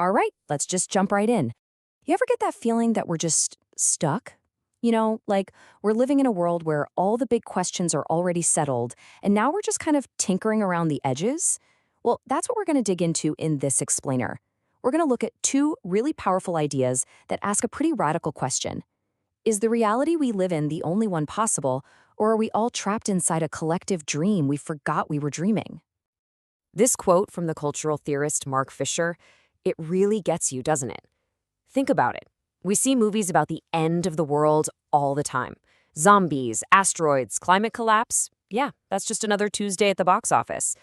All right, let's just jump right in. You ever get that feeling that we're just stuck? You know, like we're living in a world where all the big questions are already settled, and now we're just kind of tinkering around the edges? Well, that's what we're going to dig into in this explainer. We're going to look at two really powerful ideas that ask a pretty radical question. Is the reality we live in the only one possible, or are we all trapped inside a collective dream we forgot we were dreaming? This quote from the cultural theorist Mark Fisher, it really gets you, doesn't it? Think about it. We see movies about the end of the world all the time. Zombies, asteroids, climate collapse. Yeah, that's just another Tuesday at the box office.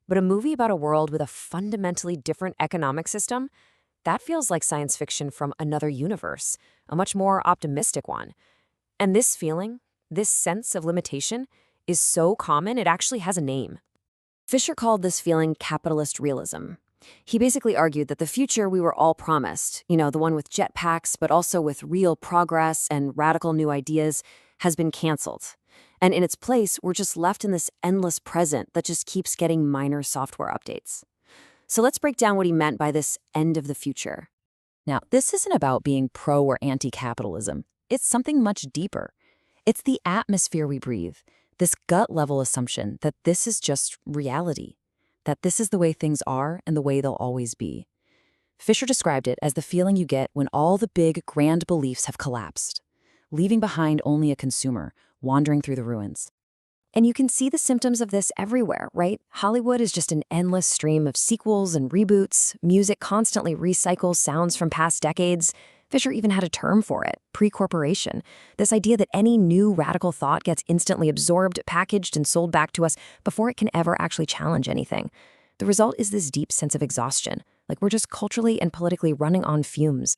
But a movie about a world with a fundamentally different economic system? That feels like science fiction from another universe, a much more optimistic one. And this feeling, this sense of limitation, is so common it actually has a name. Fisher called this feeling capitalist realism. He basically argued that the future we were all promised, the one with jetpacks, but also with real progress and radical new ideas, has been canceled. And in its place, we're just left in this endless present that just keeps getting minor software updates. So let's break down what he meant by this end of the future. Now, this isn't about being pro or anti-capitalism. It's something much deeper. It's the atmosphere we breathe, this gut-level assumption that this is just reality, that this is the way things are and the way they'll always be. Fisher described it as the feeling you get when all the big, grand beliefs have collapsed, leaving behind only a consumer, wandering through the ruins. And you can see the symptoms of this everywhere, right? Hollywood is just an endless stream of sequels and reboots. Music constantly recycles sounds from past decades. Fisher even had a term for it, pre-corporation. This idea that any new radical thought gets instantly absorbed, packaged, and sold back to us before it can ever actually challenge anything. The result is this deep sense of exhaustion, like we're just culturally and politically running on fumes.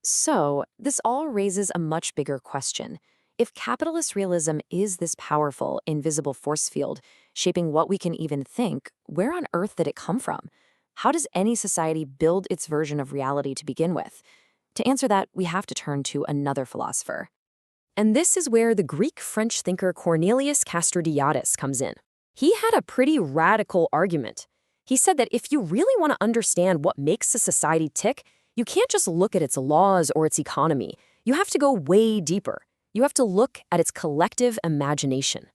So, this all raises a much bigger question. If capitalist realism is this powerful, invisible force field, shaping what we can even think, where on earth did it come from? How does any society build its version of reality to begin with? To answer that, we have to turn to another philosopher. And this is where the Greek-French thinker Cornelius Castoriadis comes in. He had a pretty radical argument. He said that if you really want to understand what makes a society tick, you can't just look at its laws or its economy. You have to go way deeper. You have to look at its collective imagination.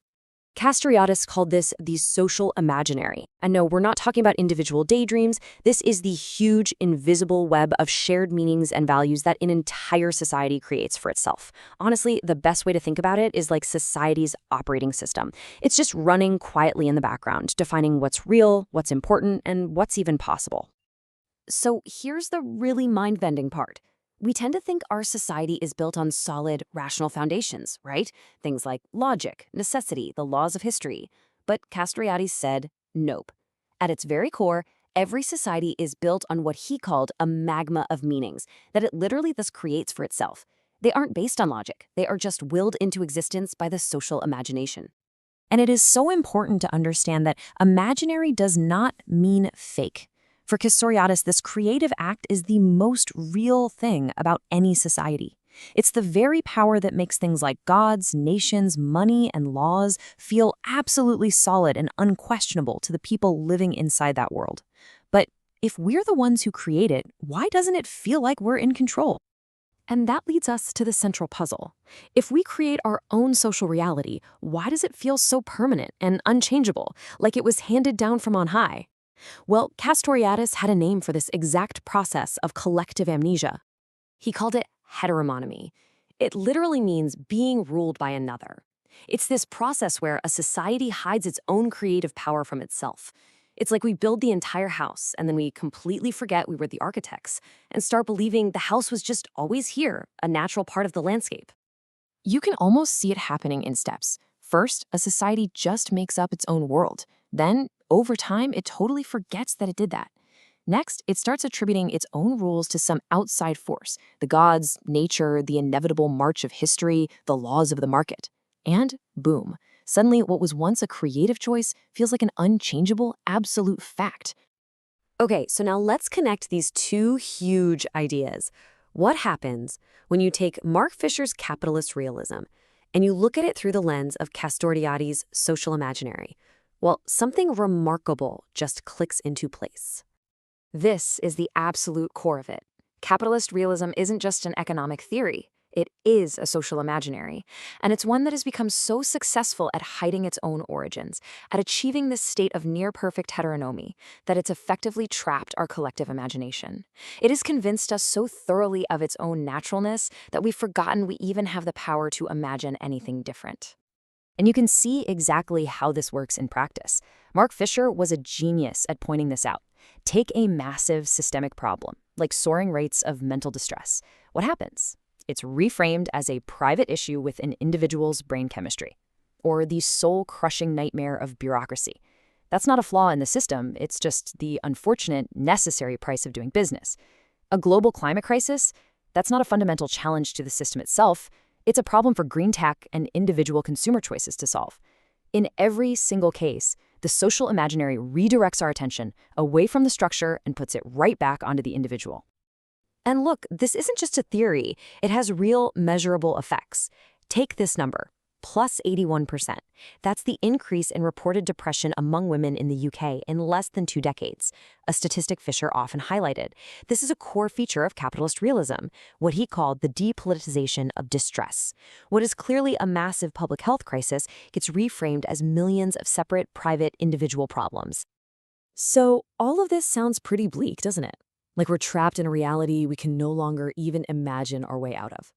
Castoriadis called this the social imaginary. And no, we're not talking about individual daydreams. This is the huge, invisible web of shared meanings and values that an entire society creates for itself. Honestly, the best way to think about it is like society's operating system. It's just running quietly in the background, defining what's real, what's important, and what's even possible. So here's the really mind-bending part. We tend to think our society is built on solid, rational foundations, right? Things like logic, necessity, the laws of history. But Castoriadis said, nope. At its very core, every society is built on what he called a magma of meanings, that it literally thus creates for itself. They aren't based on logic. They are just willed into existence by the social imagination. And it is so important to understand that imaginary does not mean fake. For Castoriadis, this creative act is the most real thing about any society. It's the very power that makes things like gods, nations, money, and laws feel absolutely solid and unquestionable to the people living inside that world. But if we're the ones who create it, why doesn't it feel like we're in control? And that leads us to the central puzzle. If we create our own social reality, why does it feel so permanent and unchangeable, like it was handed down from on high? Well, Castoriadis had a name for this exact process of collective amnesia. He called it heteronomy. It literally means being ruled by another. It's this process where a society hides its own creative power from itself. It's like we build the entire house and then we completely forget we were the architects and start believing the house was just always here, a natural part of the landscape. You can almost see it happening in steps. First, a society just makes up its own world. Then, over time, it totally forgets that it did that. Next, it starts attributing its own rules to some outside force, the gods, nature, the inevitable march of history, the laws of the market. And boom, suddenly what was once a creative choice feels like an unchangeable, absolute fact. Okay, so now let's connect these two huge ideas. What happens when you take Mark Fisher's capitalist realism and you look at it through the lens of Castoriadis' social imaginary? Well, something remarkable just clicks into place. This is the absolute core of it. Capitalist realism isn't just an economic theory. It is a social imaginary, and it's one that has become so successful at hiding its own origins, at achieving this state of near-perfect heteronomy, that it's effectively trapped our collective imagination. It has convinced us so thoroughly of its own naturalness that we've forgotten we even have the power to imagine anything different. And you can see exactly how this works in practice. Mark Fisher was a genius at pointing this out. Take a massive systemic problem, like soaring rates of mental distress. What happens? It's reframed as a private issue with an individual's brain chemistry, or the soul-crushing nightmare of bureaucracy. That's not a flaw in the system, it's just the unfortunate, necessary price of doing business. A global climate crisis? That's not a fundamental challenge to the system itself, it's a problem for green tech and individual consumer choices to solve. In every single case, the social imaginary redirects our attention away from the structure and puts it right back onto the individual. And look, this isn't just a theory. It has real, measurable effects. Take this number, plus 81%. That's the increase in reported depression among women in the UK in less than 2 decades, a statistic Fisher often highlighted. This is a core feature of capitalist realism, what he called the depoliticization of distress. What is clearly a massive public health crisis gets reframed as millions of separate, private, individual problems. So all of this sounds pretty bleak, doesn't it? Like we're trapped in a reality we can no longer even imagine our way out of.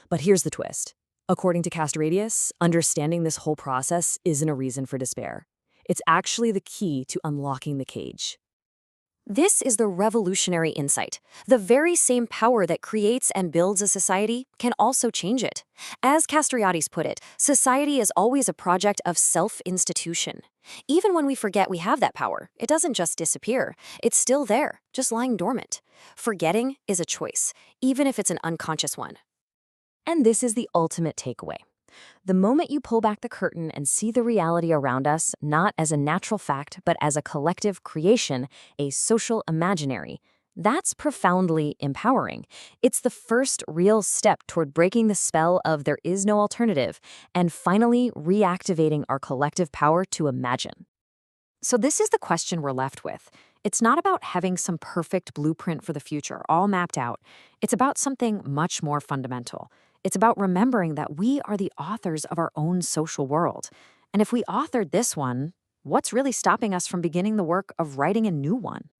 But here's the twist. According to Castoriadis, understanding this whole process isn't a reason for despair. It's actually the key to unlocking the cage. This is the revolutionary insight. The very same power that creates and builds a society can also change it. As Castoriadis put it, society is always a project of self-institution. Even when we forget we have that power, it doesn't just disappear. It's still there, just lying dormant. Forgetting is a choice, even if it's an unconscious one. And this is the ultimate takeaway. The moment you pull back the curtain and see the reality around us, not as a natural fact, but as a collective creation, a social imaginary, that's profoundly empowering. It's the first real step toward breaking the spell of there is no alternative and finally reactivating our collective power to imagine. So this is the question we're left with. It's not about having some perfect blueprint for the future, all mapped out. It's about something much more fundamental. It's about remembering that we are the authors of our own social world. And if we authored this one, what's really stopping us from beginning the work of writing a new one?